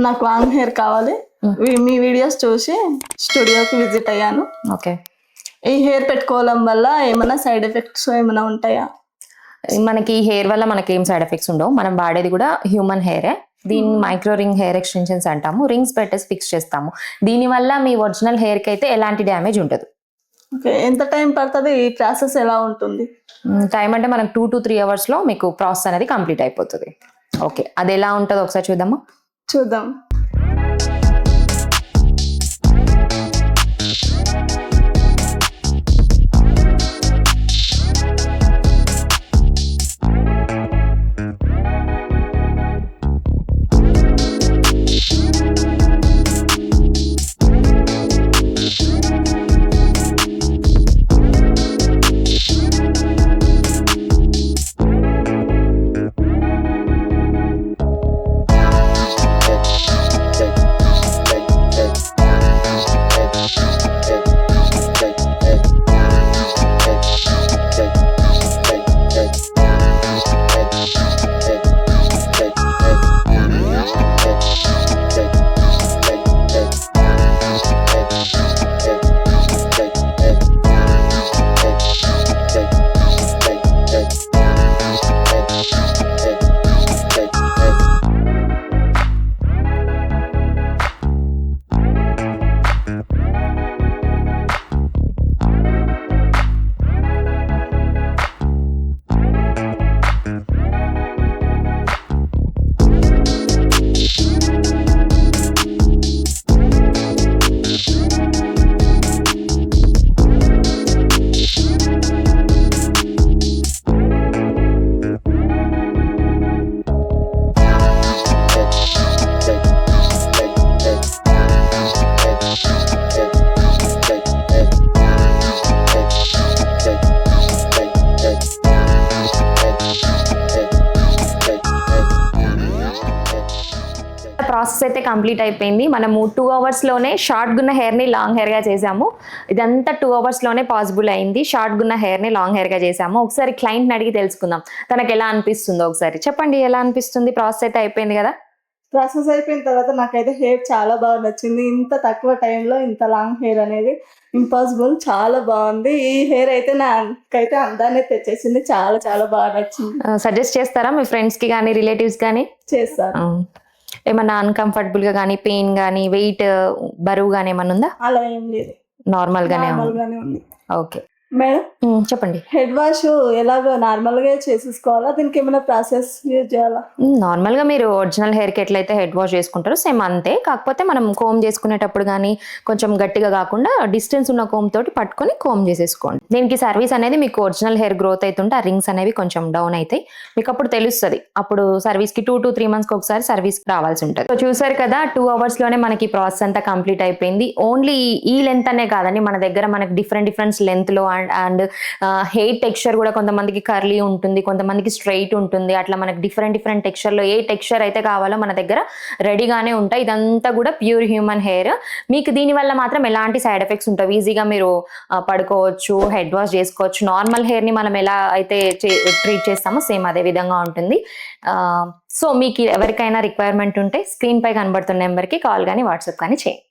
నాకు long hair కావాలి. మీ videos చూసి స్టూడియోకి విజిట్ అయ్యాను. ఓకే. ఈ హెయిర్ పెట్టుకోవడం వల్ల ఏమైనా సైడ్ ఎఫెక్ట్స్ ఏమైనా ఉంటాయా? మనకి ఈ హెయిర్ వల్ల మనకి ఏం సైడ్ ఎఫెక్ట్స్ ఉండవు. మనం వాడేది కూడా హ్యూమన్ హెయిరే. దీన్ని మైక్రో రింగ్ హెయిర్ ఎక్స్టెన్షన్స్ అంటాము. రింగ్స్ పెట్టేసి ఫిక్స్ చేస్తాము. దీనివల్ల మీ ఒరిజినల్ హెయిర్కి అయితే ఎలాంటి డ్యామేజ్ ఉండదు. ఓకే. ఎంత టైం పడుతుంది? ఈ ప్రాసెస్ ఎలా ఉంటుంది? టైం అంటే మనకు 2 to 3 అవర్స్లో మీకు ప్రాసెస్ అనేది కంప్లీట్ అయిపోతుంది. ఓకే, అది ఎలా ఉంటుందో ఒకసారి చూద్దామా? చూద్దాం. ప్రాసెస్ అయితే కంప్లీట్ అయిపోయింది. మనము 2 అవర్స్లోనే షార్ట్ గున్న హెయిర్ని లాంగ్ హెయిర్గా చేసాము. ఇదంతా 2 అవర్స్లోనే పాసిబుల్ అయింది. షార్ట్ గున్న హెయిర్ని లాంగ్ హెయిర్గా చేసాము. ఒకసారి క్లయింట్ని అడిగి తెలుసుకుందాం తనకు ఎలా అనిపిస్తుందో. ఒకసారి చెప్పండి, ఎలా అనిపిస్తుంది? ప్రాసెస్ అయితే అయిపోయింది కదా? ప్రాసెస్ అయిపోయిన తర్వాత నాకైతే హెయిర్ చాలా బాగా నచ్చింది. ఇంత తక్కువ టైంలో ఇంత లాంగ్ హెయిర్ అనేది ఇంపాసిబుల్. చాలా బాగుంది. ఈ హెయిర్ అయితే నాకైతే అందాన్ని తెచ్చేసింది. చాలా చాలా బాగా నచ్చింది. సజెస్ట్ చేస్తారా మీ ఫ్రెండ్స్కి కానీ రిలేటివ్స్ కానీ? చేస్తాను. ఏమన్నా అన్కంఫర్టబుల్గా కానీ, పెయిన్ కానీ, వెయిట్ బరువు కానీ ఏమన్నా ఉందా? అలా ఏం లేదు, నార్మల్గానే ఉంది. ఓకే మేడం చెప్పండి. హెడ్ వాష్ ఎలాగో నార్మల్గా చేసేసుకోవాలా? దీనికి ఏమైనా ప్రాసెస్ యూజ్ చేయాలా? నార్మల్గా మీరు ఒరిజినల్ హెయిర్కి ఎట్లయితే హెడ్ వాష్ చేసుకుంటారో సేమ్ అంతే. కాకపోతే మనం కోమ్ చేసుకునేటప్పుడు కానీ కొంచెం గట్టిగా కాకుండా డిస్టెన్స్ ఉన్న కోమ్ తోటి పట్టుకొని కోమ్ చేసేసుకోండి. దీనికి సర్వీస్ అనేది మీకు ఒరిజినల్ హెయిర్ గ్రోత్ అవుతుంటే ఆ రింగ్స్ అనేవి కొంచెం డౌన్ అవుతాయి. మీకు అప్పుడు తెలుస్తుంది. అప్పుడు సర్వీస్కి 2 to 3 monthsకి ఒకసారి సర్వీస్ రావాల్సి ఉంటుంది. సో చూసారు కదా, 2 అవర్స్లోనే మనకి ప్రాసెస్ అంతా కంప్లీట్ అయిపోయింది. ఓన్లీ ఈ లెంత్ అనే కాదండి, మన దగ్గర మనకి డిఫరెంట్ లెంత్లో అండ్ హెయిర్ టెక్స్చర్ కూడా కొంతమందికి కర్లీ ఉంటుంది, కొంతమందికి స్ట్రైట్ ఉంటుంది. అట్లా మనకి డిఫరెంట్ టెక్స్చర్లో ఏ టెక్స్చర్ అయితే కావాలో మన దగ్గర రెడీగానే ఉంటాయి. ఇదంతా కూడా ప్యూర్ హ్యూమన్ హెయిర్. మీకు దీనివల్ల మాత్రం ఎలాంటి సైడ్ ఎఫెక్ట్స్ ఉంటాయి. ఈజీగా మీరు పడుకోవచ్చు, హెడ్ వాష్ చేసుకోవచ్చు. నార్మల్ హెయిర్ని మనం ఎలా అయితే ట్రీట్ చేస్తామో సేమ్ అదే విధంగా ఉంటుంది. సో మీకు ఎవరికైనా రిక్వైర్మెంట్ ఉంటే స్క్రీన్ పై కనబడుతున్న నెంబర్కి కాల్ కానీ వాట్సాప్ కానీ చేయండి.